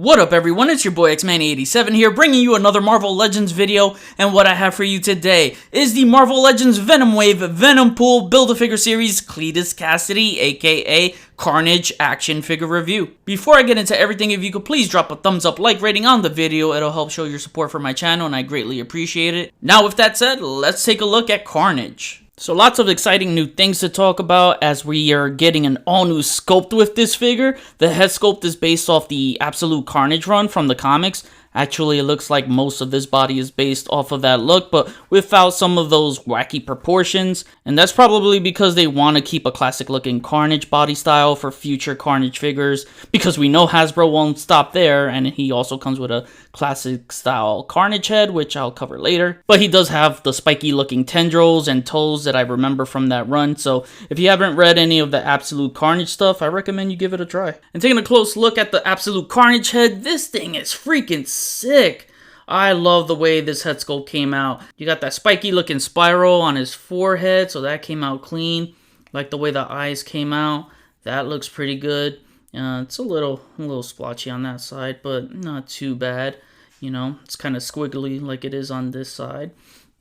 What up everyone, it's your boy X-Man87 here, bringing you another Marvel Legends video, and what I have for you today is the Marvel Legends Venom Wave Venompool Build-A-Figure Series Cletus Cassidy, aka Carnage action figure review. Before I get into everything, if you could please drop a thumbs up like rating on the video, it'll help show your support for my channel and I greatly appreciate it. Now with that said, let's take a look at Carnage. So lots of exciting new things to talk about as we are getting an all-new sculpt with this figure. The head sculpt is based off the Absolute Carnage run from the comics. Actually, it looks like most of this body is based off of that look, but without some of those wacky proportions. And that's probably because they want to keep a classic-looking Carnage body style for future Carnage figures, because we know Hasbro won't stop there, and he also comes with a classic-style Carnage head, which I'll cover later. But he does have the spiky-looking tendrils and toes that I remember from that run, so if you haven't read any of the Absolute Carnage stuff, I recommend you give it a try. And taking a close look at the Absolute Carnage head, this thing is freaking sick. I love the way this head sculpt came out. You got that spiky looking spiral on his forehead, so that came out clean. Like the way the eyes came out, that looks pretty good. It's a little splotchy on that side, but not too bad. You know, it's kind of squiggly like it is on this side.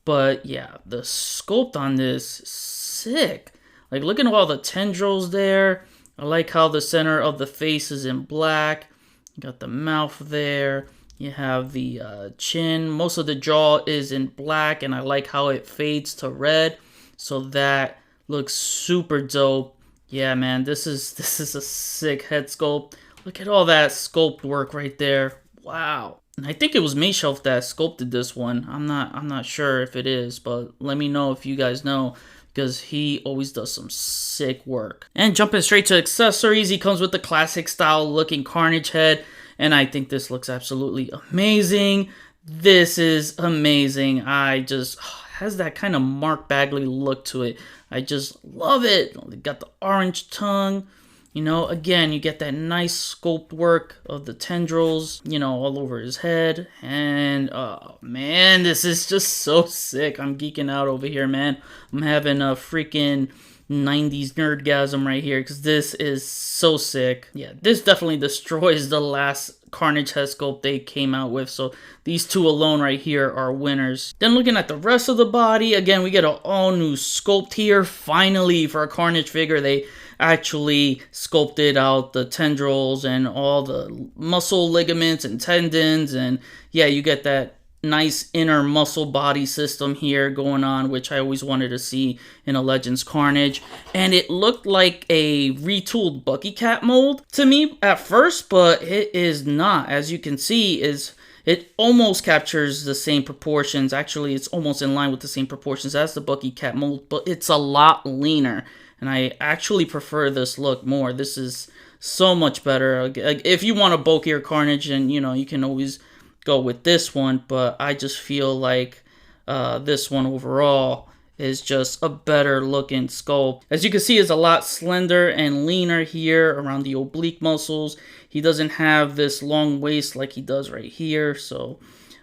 But yeah, the sculpt on this is sick. Like, look at all the tendrils there. I like how the center of the face is in black. You got the mouth there. You have the chin. Most of the jaw is in black, and I like how it fades to red. So that looks super dope. Yeah, man, this is a sick head sculpt. Look at all that sculpt work right there. Wow. And I think it was Mayshelf that sculpted this one. I'm not sure if it is, but let me know if you guys know, because he always does some sick work. And jumping straight to accessories, he comes with the classic style looking Carnage head, and I think this looks absolutely amazing. This is amazing. Has that kind of Mark Bagley look to it. I just love it. Got the orange tongue. You know, again, you get that nice sculpt work of the tendrils, you know, all over his head. And, oh, man, this is just so sick. I'm geeking out over here, man. I'm having a freaking 90s nerdgasm right here, because this is so sick. Yeah, this definitely destroys the last Carnage head sculpt they came out with, so these two alone right here are winners. Then looking at the rest of the body, again, we get an all-new sculpt here. Finally, for a Carnage figure, they actually sculpted out the tendrils and all the muscle ligaments and tendons, and yeah, you get that nice inner muscle body system here going on, which I always wanted to see in a Legends Carnage. And it looked like a retooled Bucky Cat mold to me at first, but it is not. As you can see, it almost captures the same proportions. Actually, it's almost in line with the same proportions as the Bucky Cat mold, but it's a lot leaner. And I actually prefer this look more. This is so much better. If you want a bulkier Carnage, and you know, you can always go with this one, but I just feel like this one overall is just a better looking sculpt. As you can see, it's a lot slender and leaner here around the oblique muscles. He doesn't have this long waist like he does right here, so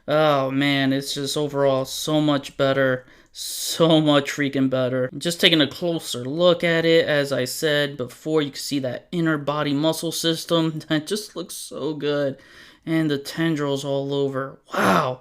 oh man, it's just overall so much better. So much freaking better. Just taking a closer look at it, as I said before, you can see that inner body muscle system. That just looks so good. And the tendrils all over. Wow.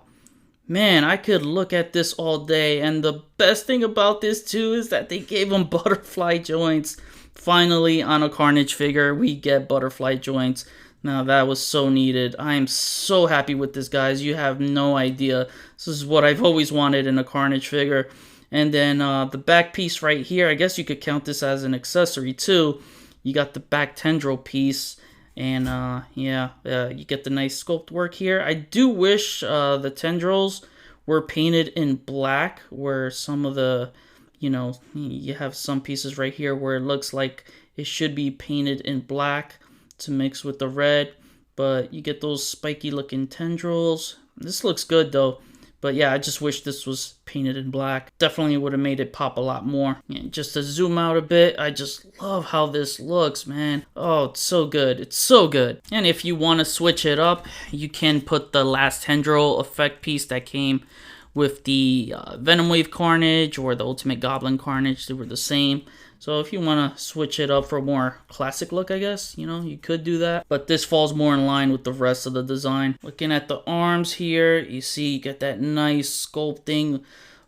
Man, I could look at this all day. And the best thing about this too is that they gave him butterfly joints. Finally, on a Carnage figure, we get butterfly joints. Now, that was so needed. I am so happy with this, guys. You have no idea. This is what I've always wanted in a Carnage figure. And then the back piece right here, I guess you could count this as an accessory too. You got the back tendril piece. And yeah, you get the nice sculpt work here. I do wish the tendrils were painted in black, where some of the, you know, you have some pieces right here where it looks like it should be painted in black to mix with the red, but you get those spiky looking tendrils. This looks good though, but yeah, I just wish this was painted in black. Definitely would have made it pop a lot more. And just to zoom out a bit, I just love how this looks, man. Oh, it's so good. It's so good. And if you want to switch it up, you can put the last tendril effect piece that came with the Venom Wave Carnage or the Ultimate Goblin Carnage. They were the same. So if you want to switch it up for a more classic look, I guess, you know, you could do that. But this falls more in line with the rest of the design. Looking at the arms here, you see you get that nice sculpting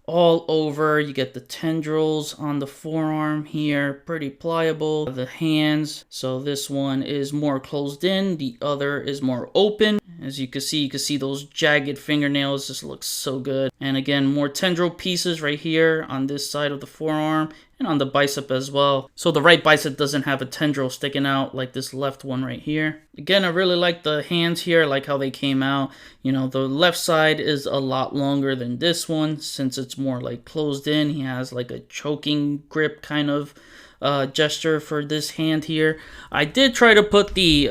all over. You get the tendrils on the forearm here, pretty pliable. The hands, so this one is more closed in, the other is more open. As you can see those jagged fingernails. This looks so good. And again, more tendril pieces right here on this side of the forearm and on the bicep as well. So the right bicep doesn't have a tendril sticking out like this left one right here. Again, I really like the hands here, I like how they came out. You know, the left side is a lot longer than this one since it's more like closed in. He has like a choking grip kind of gesture for this hand here. I did try to put the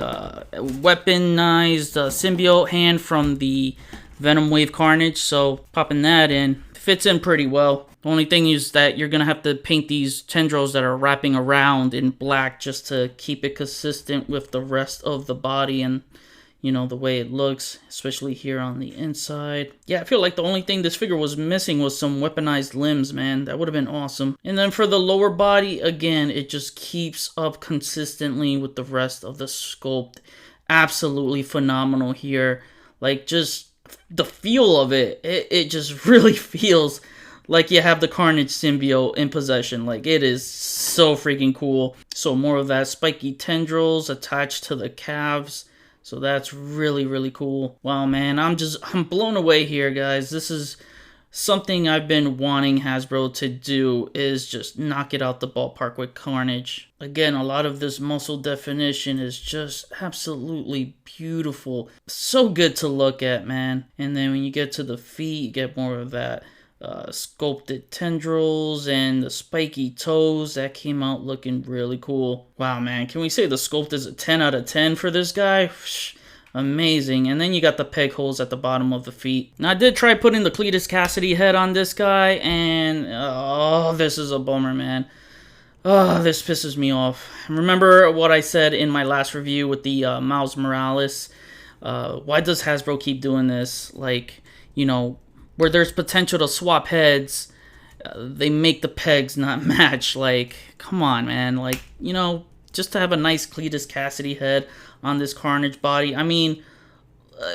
weaponized symbiote hand from the Venom Wave Carnage, so popping that in fits in pretty well. The only thing is that you're gonna have to paint these tendrils that are wrapping around in black just to keep it consistent with the rest of the body and, you know, the way it looks, especially here on the inside. Yeah, I feel like the only thing this figure was missing was some weaponized limbs, man. That would have been awesome. And then for the lower body, again, it just keeps up consistently with the rest of the sculpt. Absolutely phenomenal here. Like, just the feel of it, it just really feels like you have the Carnage symbiote in possession. Like, it is so freaking cool. So more of that spiky tendrils attached to the calves. So that's really, really cool. Wow, man, I'm blown away here, guys. This is something I've been wanting Hasbro to do, is just knock it out the ballpark with Carnage. Again, a lot of this muscle definition is just absolutely beautiful. So good to look at, man. And then when you get to the feet, you get more of that sculpted tendrils and the spiky toes. That came out looking really cool. Wow, man, can we say the sculpt is a 10 out of 10 for this guy? Amazing. And then you got the peg holes at the bottom of the feet. Now, I did try putting the Cletus Cassidy head on this guy, and oh, this is a bummer, man. Oh, this pisses me off. Remember what I said in my last review with the Miles Morales? Why does Hasbro keep doing this? Like, you know, where there's potential to swap heads, they make the pegs not match. Like, come on, man. Like, you know, just to have a nice Cletus Cassidy head on this Carnage body. I mean,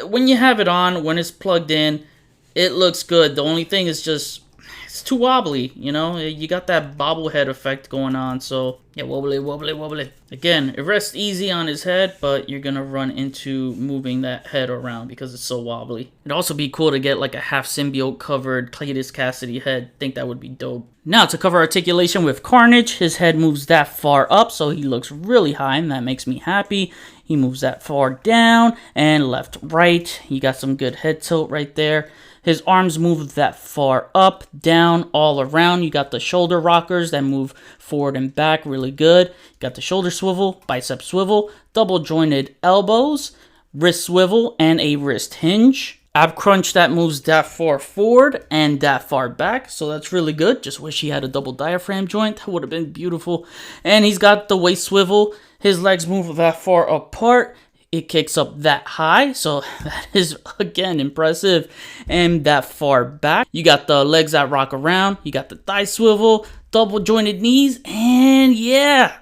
when you have it on, when it's plugged in, it looks good. The only thing is just, it's too wobbly, you know? You got that bobblehead effect going on, so yeah, wobbly, wobbly, wobbly. Again, it rests easy on his head, but you're gonna run into moving that head around because it's so wobbly. It'd also be cool to get like a half symbiote covered Cletus Cassidy head. Think that would be dope. Now, to cover articulation with Carnage, his head moves that far up, so he looks really high, and that makes me happy. He moves that far down and left, right. You got some good head tilt right there. His arms move that far up, down, all around. You got the shoulder rockers that move forward and back really good. You got the shoulder swivel, bicep swivel, double jointed elbows, wrist swivel, and a wrist hinge. Ab crunch that moves that far forward and that far back, so that's really good. Just wish he had a double diaphragm joint. That would have been beautiful. And he's got the waist swivel. His legs move that far apart. It kicks up that high, so that is, again, impressive. And that far back, you got the legs that rock around, you got the thigh swivel, double jointed knees, and yeah,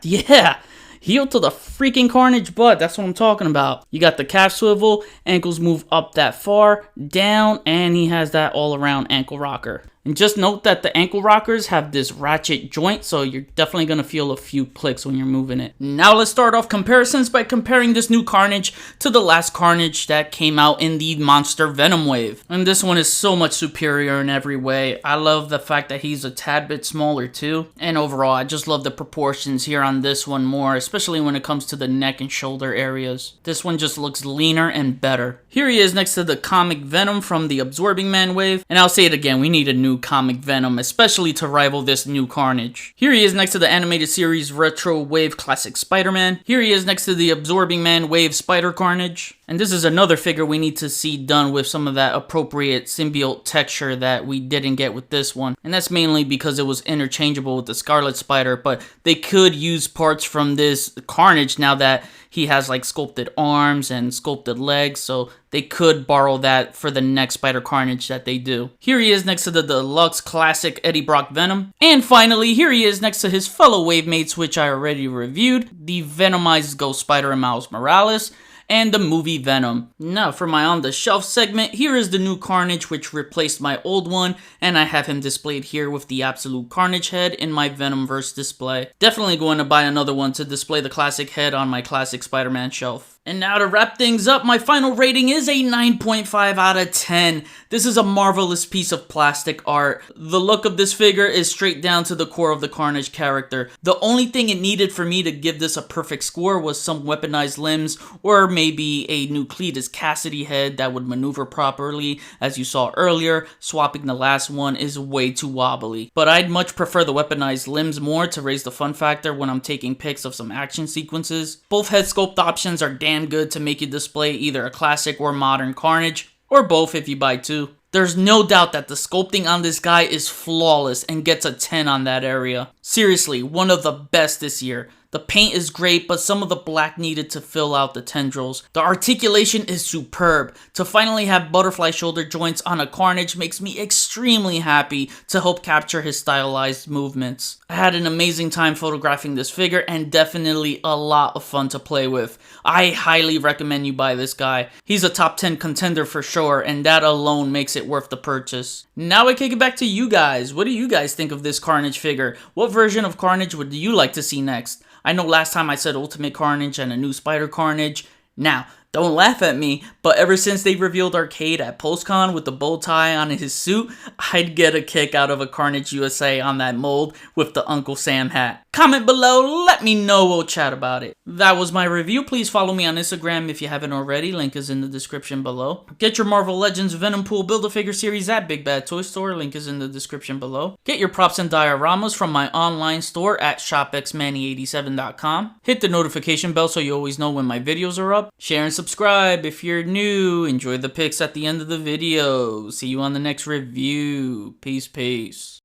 heel to the freaking Carnage butt. That's what I'm talking about. You got the calf swivel, ankles move up that far, down, and he has that all around ankle rocker. And just note that the ankle rockers have this ratchet joint, so you're definitely going to feel a few clicks when you're moving it. Now let's start off comparisons by comparing this new Carnage to the last Carnage that came out in the Monster Venom Wave. And this one is so much superior in every way. I love the fact that he's a tad bit smaller too. And overall, I just love the proportions here on this one more, especially when it comes to the neck and shoulder areas. This one just looks leaner and better. Here he is next to the comic Venom from the Absorbing Man Wave. And I'll say it again, we need a new comic Venom, especially to rival this new Carnage. Here he is next to the animated series Retro Wave Classic Spider-Man. Here he is next to the Absorbing Man Wave Spider Carnage. And this is another figure we need to see done with some of that appropriate symbiote texture that we didn't get with this one. And that's mainly because it was interchangeable with the Scarlet Spider, but they could use parts from this Carnage now that he has like sculpted arms and sculpted legs, so they could borrow that for the next Spider Carnage that they do. Here he is next to the deluxe classic Eddie Brock Venom. And finally, here he is next to his fellow wave mates, which I already reviewed, the Venomized Ghost Spider and Miles Morales, and the movie Venom. Now for my on the shelf segment, here is the new Carnage which replaced my old one, and I have him displayed here with the Absolute Carnage head in my Venomverse display. Definitely going to buy another one to display the classic head on my classic Spider-Man shelf. And now to wrap things up, my final rating is a 9.5 out of 10. This is a marvelous piece of plastic art. The look of this figure is straight down to the core of the Carnage character. The only thing it needed for me to give this a perfect score was some weaponized limbs, or maybe a new Cletus Cassidy head that would maneuver properly. As you saw earlier, swapping the last one is way too wobbly. But I'd much prefer the weaponized limbs more to raise the fun factor when I'm taking pics of some action sequences. Both head sculpt options are damn good to make you display either a classic or modern Carnage, or both if you buy two. There's no doubt that the sculpting on this guy is flawless and gets a 10 on that area. Seriously, one of the best this year. The paint is great, but some of the black needed to fill out the tendrils. The articulation is superb. To finally have butterfly shoulder joints on a Carnage makes me extremely happy to help capture his stylized movements. I had an amazing time photographing this figure and definitely a lot of fun to play with. I highly recommend you buy this guy. He's a top 10 contender for sure, and that alone makes it worth the purchase. Now I kick it back to you guys. What do you guys think of this Carnage figure? What version of Carnage would you like to see next? I know last time I said Ultimate Carnage and a new Spider Carnage. Now, don't laugh at me, but ever since they revealed Arcade at PostCon with the bow tie on his suit, I'd get a kick out of a Carnage USA on that mold with the Uncle Sam hat. Comment below, let me know, we'll chat about it. That was my review. Please follow me on Instagram if you haven't already, link is in the description below. Get your Marvel Legends Venompool Build-A-Figure series at Big Bad Toy Store, link is in the description below. Get your props and dioramas from my online store at shopxmanny87.com. Hit the notification bell so you always know when my videos are up. Share and subscribe if you're new. Enjoy the pics at the end of the video. See you on the next review. Peace, peace.